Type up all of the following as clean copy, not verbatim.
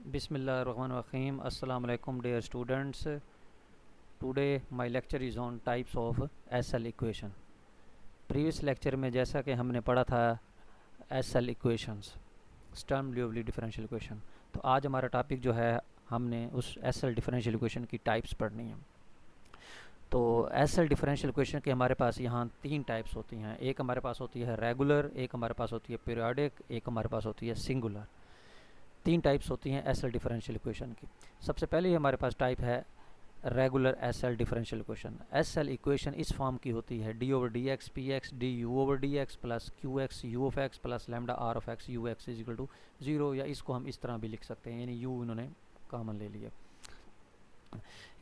Bismillahirrahmanirrahim. Assalamu alaikum dear students. Today my lecture is on types of SL equation. Previous lecture में जैसा कि हमने पढ़ा था SL equations, Sturm Liouville differential equation, तो आज हमारा टॉपिक जो है हमने उस SL डिफरेंशियल इक्वेशन की टाइप्स पढ़नी है। तो SL डिफरेंशियल इक्वेशन के हमारे पास यहाँ तीन टाइप्स होती हैं। एक हमारे पास होती है रेगुलर, एक हमारे पास होती है पीरियोडिक, एक हमारे पास होती है सिंगुलर। तीन टाइप्स होती हैं एसएल डिफरेंशियल इक्वेशन की। सबसे पहले हमारे पास टाइप है regular SL differential equation. SL equation इस फॉर्म की होती है d over d x p x d u over d x plus q x u of x plus lambda r of x u x is equal to 0, या इसको हम इस तरह भी लिख सकते हैं, यानी यू इन्होंने कॉमन ले लिया।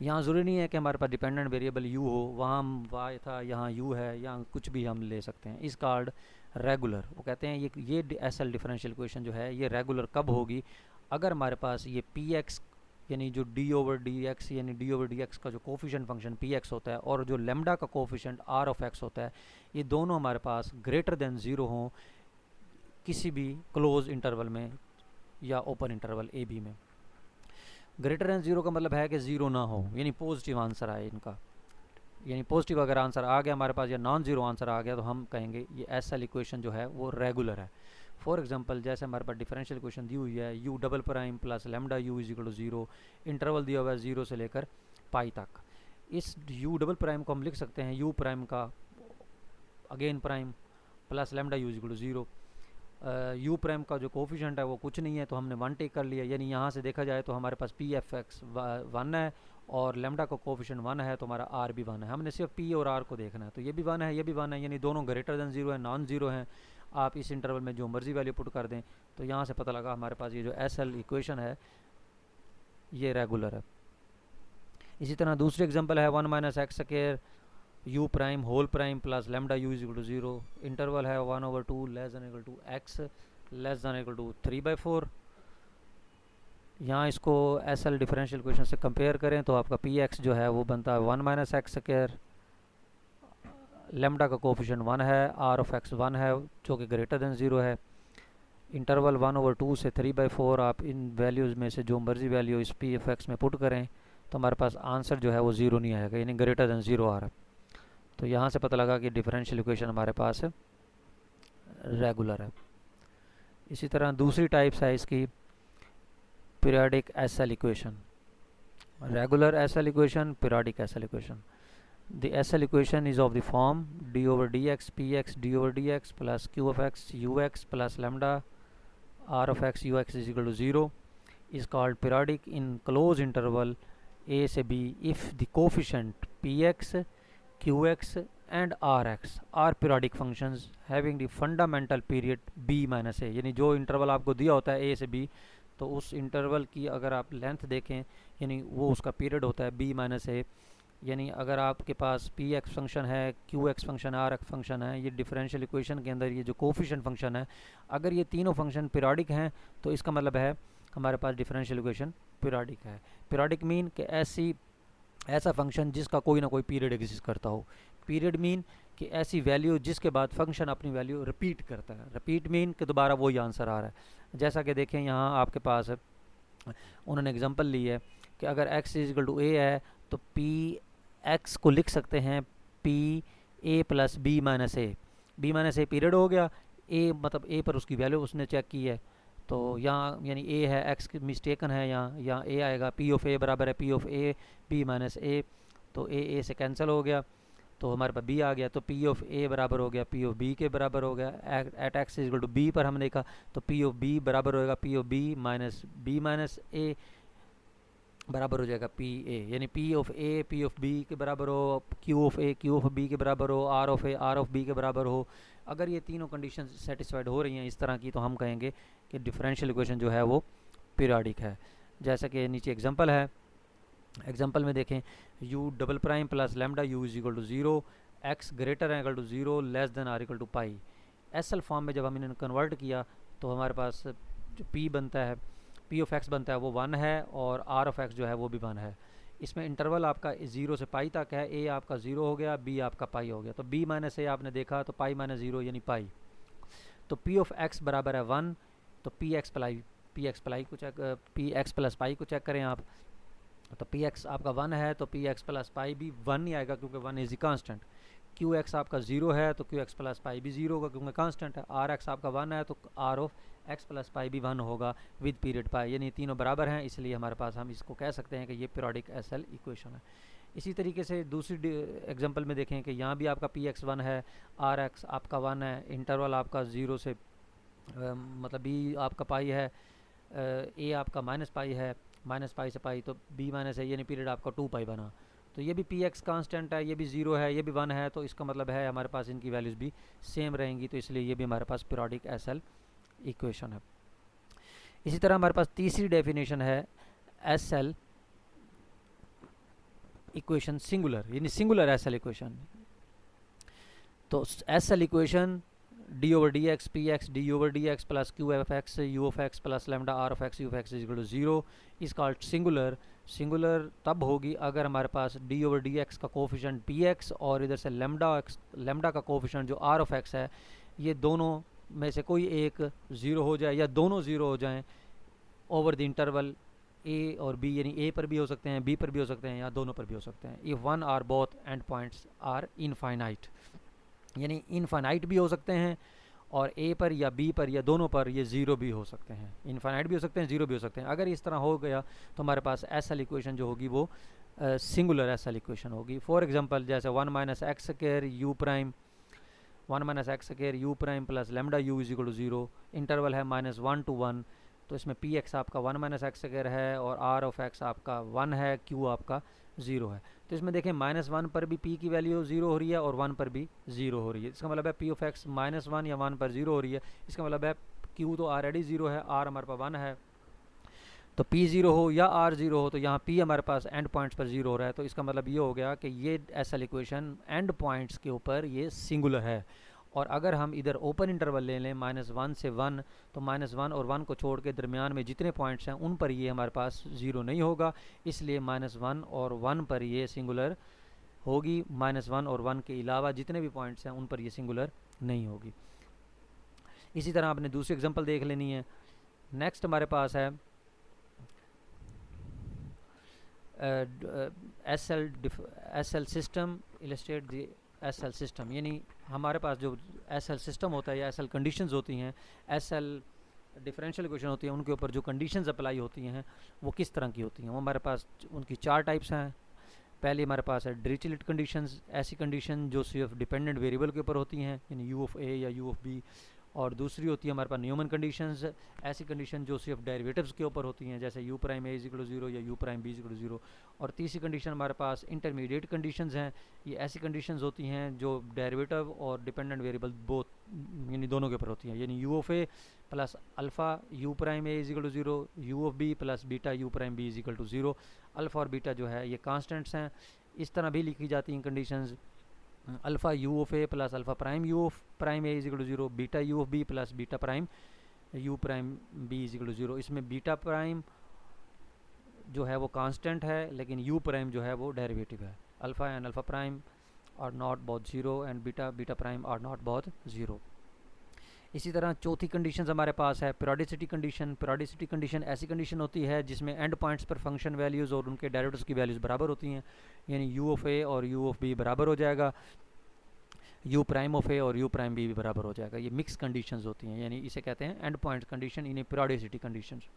यहाँ ज़रूरी नहीं है कि हमारे पास डिपेंडेंट वेरिएबल u हो, वहाँ हम y था, यहाँ u है, यहाँ कुछ भी हम ले सकते हैं। इस कार्ड रेगुलर, वो कहते हैं ये एसएल डिफरेंशियल इक्वेशन जो है ये रेगुलर कब होगी, अगर हमारे पास ये पी एक्स यानी जो डी ओवर डी एक्स यानी डी ओवर डी एक्स का जो कोफिशिएंट फंक्शन पी एक्स होता है और जो लेमडा का कोफिशिएंट आर ऑफ एक्स होता है, ये दोनों हमारे पास ग्रेटर देन 0 हों किसी भी क्लोज इंटरवल में या ओपन इंटरवल ए बी में। ग्रेटर देन 0 का मतलब है कि 0 ना हो, यानी पॉजिटिव आंसर आए इनका, यानी पॉजिटिव अगर आंसर आ गया हमारे पास या नॉन जीरो आंसर आ गया तो हम कहेंगे ये एसएल इक्वेशन जो है वो रेगुलर है। फॉर एग्जांपल जैसे हमारे पास डिफरेंशियल इक्वेशन दी हुई है u double prime plus lambda u is equal to 0, interval दिया हुआ है 0 से लेकर पाई तक। इस यू डबल प्राइम को हम लिख सकते हैं यू प्राइम का again prime plus lambda u is equal to 0। U prime का जो कोफिशिएंट है वो कुछ नहीं है तो हमने 1 टेक कर लिया, यानी यहाँ से देखा जाए तो हमारे पास पी एफ एक्स 1 है और लेमडा का कोफिशिएंट 1 है, तो हमारा आर भी 1 है। हमने सिर्फ पी और आर को देखना है, तो ये भी 1 है, ये भी 1 है, यानी दोनों ग्रेटर देन 0 है, नॉन जीरो हैं। आप इस इंटरवल में जो मर्जी वैल्यू पुट कर दें, तो यहाँ से पता लगा हमारे पास ये जो एस एल इक्वेशन है ये रेगुलर है। इसी तरह दूसरी एग्जाम्पल है 1 minus x square u prime whole prime plus lambda u is equal to 0, interval है 1/2 less than equal to x less than equal to 3/4। यहाँ इसको एस एल डिफरेंशियल इक्वेशन से कंपेयर करें तो आपका पी एक्स जो है वो बनता है 1 माइनस एक्स स्क्वायर, लेमडा का कोफिशिएंट 1 है, आर ऑफ एक्स 1 है जो कि ग्रेटर देन 0 है, इंटरवल 1/2 से 3/4। आप इन वैल्यूज़ में से जो मर्जी वैल्यू इस पी एफ एक्स में पुट करें तो हमारे पास आंसर जो है वो 0 नहीं आएगा, यानी ग्रेटर देन 0 आ रहा है। तो यहाँ से पता लगा कि डिफरेंशियल इक्वेशन हमारे पास रेगुलर है। इसी तरह दूसरी टाइप्स है इसकी periodic SL equation, regular SL equation, periodic SL equation. The SL equation is of the form d over d x p x d over d x plus q of x u x plus lambda r of x u x is equal to 0 is called periodic in closed interval a से b if the coefficient p x Qx and Rx are periodic functions having the fundamental period b minus a, यानी जो interval आपको दिया होता है a से b, तो उस इंटरवल की अगर आप लेंथ देखें यानी वो उसका पीरियड होता है b माइनस ए। यानी अगर आपके पास पी एक्स फंक्शन है, q x function, r x function है, ये डिफरेंशियल इक्वेशन के अंदर ये जो कोफिशिएंट फंक्शन है, अगर ये तीनों फंक्शन पीरियोडिक हैं तो इसका मतलब है हमारे पास डिफरेंशियल इक्वेशन पीरियोडिक है। पीरियोडिक मीन कि ऐसा फंक्शन जिसका कोई ना कोई पीरियड एग्जिस्ट करता हो। पीरियड मीन कि ऐसी वैल्यू जिसके बाद फंक्शन अपनी वैल्यू रिपीट करता है। रिपीट मीन कि दोबारा वही आंसर आ रहा है। जैसा कि देखें यहाँ आपके पास उन्होंने एग्जांपल ली है कि अगर x is equal to a है तो पी एक्स को लिख सकते हैं p a plus b minus a. B minus a period हो गया, ए मतलब ए पर उसकी वैल्यू उसने चेक की है, तो यहाँ यानी ए है, एक्स मिस्टेकन है, यहाँ ए आएगा, पी ऑफ ए बराबर है p of a b minus a, तो ए से कैंसिल हो गया तो हमारे पास बी आ गया, तो पी ऑफ ए बराबर हो गया पी ऑफ बी के बराबर हो गया। At x is equal to b पर हमने देखा तो पी ऑफ बी बराबर होगा p of b minus a बराबर हो जाएगा पी ए, यानी p of a p of b के बराबर हो, q of a q of b के बराबर हो, r of a r of b के बराबर हो। अगर ये तीनों कंडीशन सेटिस्फाइड हो रही हैं इस तरह की, तो हम कहेंगे कि डिफरेंशियल इक्वेशन जो है वो पीरियोडिक है। जैसा कि नीचे एग्जांपल है, एग्जांपल में देखें u double prime plus lambda u is equal to 0, x greater है equal to 0 less than or equal to pi. SL form में जब हम इन्हें कन्वर्ट किया तो हमारे पास जो पी बनता है, पी ऑफ एक्स बनता है वो 1 है और आर ऑफ एक्स जो है वो भी 1 है। इसमें इंटरवल आपका 0 से पाई तक है, ए आपका 0 हो गया, बी आपका पाई हो गया, तो बी माइनस ए आपने देखा तो पाई माइनस 0 यानी पाई। तो पी ऑफ एक्स बराबर है 1, तो p x p x plus पाई को चेक करें आप, तो पी एक्स आपका 1 है तो पी एक्स प्लस पाई भी 1 ही आएगा क्योंकि 1 is the constant. Q x आपका 0 है तो क्यू एक्स प्लस पाई भी 0 होगा क्योंकि कांस्टेंट है। आर एक्स आपका 1 है तो r of x plus pi भी 1 होगा विद पीरियड पाई, यानी तीनों बराबर हैं, इसलिए हमारे पास हम इसको कह सकते हैं कि ये पीरियोडिक एसएल इक्वेशन है। इसी तरीके से दूसरी एग्जांपल में देखें कि यहाँ भी आपका पी एक्स 1 है, आर एक्स आपका 1 है, इंटरवल आपका 0 से मतलब बी आपका पाई है, ए आपका माइनस पाई है, माइनस पाई से पाई तो बी माइनस है, यानी पीरियड आपका 2 पाई बना। तो ये भी पी एक्स कांस्टेंट है, ये भी 0 है, ये भी 1 है, तो इसका मतलब है हमारे पास इनकी वैल्यूज़ भी सेम रहेंगी, तो इसलिए ये भी हमारे पास पीरियोडिक एसएल इक्वेशन है। इसी तरह हमारे पास तीसरी डेफिनेशन है एसएल इक्वेशन सिंगुलर, यानी सिंगुलर एसएल इक्वेशन। तो SL equation d over d x p x d over d x plus q f x u of x plus lambda r of x u of x is equal to 0 is called singular. Singular तब होगी अगर हमारे पास d over d x का coefficient p x और इधर से lambda का कोफिशिएंट जो आर ऑफ एक्स है, ये दोनों में से कोई एक 0 हो जाए या दोनों 0 हो जाएं ओवर द इंटरवल ए और बी, यानी ए पर भी हो सकते हैं, बी पर भी हो सकते हैं, या दोनों पर भी हो सकते हैं। If one or both end points are infinite, यानी इनफाइनाइट भी हो सकते हैं और ए पर या बी पर या दोनों पर ये 0 भी हो सकते हैं, इनफाइनाइट भी हो सकते हैं, 0 भी हो सकते हैं। अगर इस तरह हो गया तो हमारे पास एसएल इक्वेशन जो होगी वो सिंगुलर एसएल इक्वेशन होगी। फॉर एग्जांपल जैसे 1 minus x square u prime 1 minus x square u prime plus lambda u is equal to 0, interval है -1 to 1, तो इसमें पी एक्स आपका 1 माइनस एक्स स्क्वायर है और आर ऑफ एक्स आपका 1 है, क्यू आपका 0 है। तो इसमें देखें -1 पर भी p की वैल्यू 0 हो रही है और 1 पर भी 0 हो रही है, इसका मतलब है p ऑफ x -1 या 1 पर 0 हो रही है, इसका मतलब है q तो ऑलरेडी 0 है, r हमारे पास 1 है, तो p 0 हो या r 0 हो तो यहाँ p हमारे पास एंड पॉइंट्स पर 0 हो रहा है, तो इसका मतलब ये हो गया कि ये एसएल इक्वेशन एंड पॉइंट्स के ऊपर ये सिंगुलर है। और अगर हम इधर ओपन इंटरवल ले लें -1 से 1, तो -1 और 1 को छोड़ के दरमियान में जितने पॉइंट्स हैं उन पर ये हमारे पास 0 नहीं होगा, इसलिए -1 और 1 पर ये सिंगुलर होगी, -1 और 1 के अलावा जितने भी पॉइंट्स हैं उन पर ये सिंगुलर नहीं होगी। इसी तरह आपने दूसरी एग्जांपल देख लेनी है। नेक्स्ट हमारे पास है SL system illustrate the SL system, यानी हमारे पास जो एसएल सिस्टम होता है या एसएल कंडीशंस होती हैं, एसएल डिफरेंशियल इक्वेशन होती है, उनके ऊपर जो कंडीशंस अप्लाई होती हैं वो किस तरह की होती हैं। वो हमारे पास उनकी 4 टाइप्स हैं। पहले हमारे पास है डिरिचलेट कंडीशंस, ऐसी कंडीशन जो सिर्फ डिपेंडेंट वेरिएबल के ऊपर होती हैं, यानी यू ऑफ ए या यू ऑफ बी। और दूसरी होती है हमारे पास न्यूमन कंडीशंस, ऐसी कंडीशन जो सिर्फ डेरिवेटिव्स के ऊपर होती हैं, जैसे u prime A is equal to 0 या u prime B is equal to 0। और तीसरी कंडीशन हमारे पास इंटरमीडिएट कंडीशंस हैं, ये ऐसी कंडीशंस होती हैं जो डेरिवेटिव और डिपेंडेंट वेरिएबल बोथ यानी दोनों के ऊपर होती हैं, यानी u of A plus alpha u prime A is equal to 0, u of B plus beta u prime B is equal to 0। Alpha और बीटा जो है ये कांस्टेंट्स हैं। इस तरह भी लिखी जाती हैं conditions, alpha U of A plus alpha prime U of prime A is equal to 0, beta U of B plus beta prime U prime B is equal to 0। इसमें बीटा प्राइम जो है वो कांस्टेंट है, लेकिन you prime जो है वो derivative है। Alpha and alpha prime are not both 0 and beta prime are not both 0। इसी तरह चौथी कंडीशन हमारे पास है पीरियोडिसिटी कंडीशन। पीरियोडिसिटी कंडीशन ऐसी कंडीशन होती है जिसमें एंड पॉइंट्स पर फंक्शन वैल्यूज़ और उनके डेरिवेटिव्स की वैल्यूज़ बराबर होती हैं, यानी यू ऑफ ए और यू ऑफ बी बराबर हो जाएगा, यू प्राइम ऑफ ए और यू प्राइम बी भी बराबर हो जाएगा। ये मिक्स कंडीशंस होती हैं, यानी इसे कहते हैं and point condition in periodicity conditions.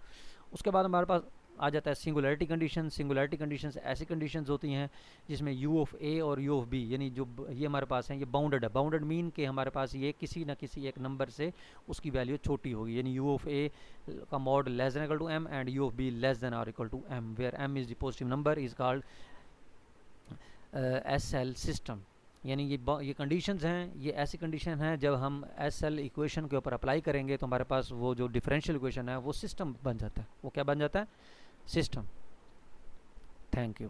उसके बाद हमारे पास आ जाता है सिंगुलैरिटी कंडीशन। सिंगुलैरिटी कंडीशंस ऐसी कंडीशंस होती हैं जिसमें यू ऑफ ए और यू ऑफ बी, यानी जो ये हमारे पास हैं ये बाउंडेड है। बाउंडेड मीन के हमारे पास ये किसी न किसी एक नंबर से उसकी वैल्यू छोटी होगी, यानी यू ऑफ ए का mod less than equal to M and U of B less than or equal to M, where M is the positive number is called SL system. यानी ये conditions हैं, ये ऐसी condition हैं जब हम SL equation के ऊपर अप्लाई करेंगे तो हमारे पास वो जो डिफरेंशियल इक्वेशन है वो सिस्टम बन जाता है। वो क्या बन जाता है? सिस्टम। Thank you.